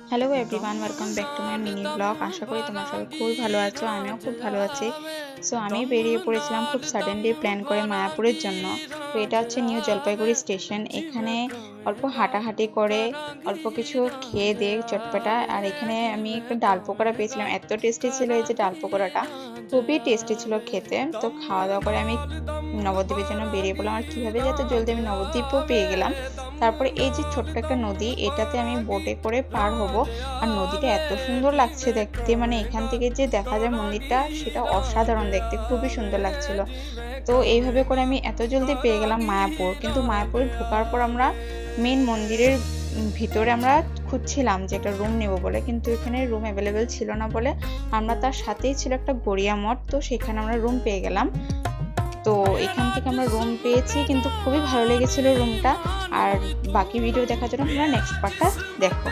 Hello everyone, welcome back to my mini blog. আশা করি তোমরা সবাই খুবই ভালো আছো, আমিও খুব ভালো আছি। সো আমি বেরিয়ে পড়েছিলাম খুব সাডেনলি প্ল্যান করে মায়াপুরের জন্য। তো এটা হচ্ছে নিউ জলপাইগুড়ি স্টেশন। এখানে অল্প হাঁটাহাঁটি করে অল্প কিছু খেয়ে দিয়ে চটপটা, আর এখানে আমি একটা ডাল পকোড়া পেয়েছিলাম। এত টেস্টি ছিল এই যে ডাল পকোড়াটা, খুবই টেস্টি ছিল খেতে। তো খাওয়া দাওয়া করে আমি নবদ্বীপের জন্য বেরিয়ে পড়লাম। আর কিভাবে যে এত জলদি আমি নবদ্বীপও পেয়ে গেলাম। তারপরে এই যে ছোট্ট একটা নদী, এটাতে আমি বোটে করে পার হব। আর নদীটা এত সুন্দর লাগছে দেখতে, মানে এখান থেকে যে দেখা যায় মন্দিরটা, সেটা অসাধারণ দেখতে, খুবই সুন্দর লাগছিল। তো এইভাবে করে আমি এত জলদি পেয়ে গেলাম মায়াপুর। কিন্তু মায়াপুরে ঢোকার পর আমরা মেন মন্দিরের ভিতরে আমরা খুঁজছিলাম যে একটা রুম নেব বলে, কিন্তু এখানে রুম অ্যাভেলেবেল ছিল না বলে আমরা, তার সাথেই ছিল একটা গড়িয়া মঠ, তো সেখানে আমরা রুম পেয়ে গেলাম। তো এখান থেকে আমরা রুম পেয়েছি, কিন্তু খুবই ভালো লেগেছিল রুমটা। আর বাকি ভিডিও দেখার জন্য তোমরা নেক্সট পার্টটা দেখো।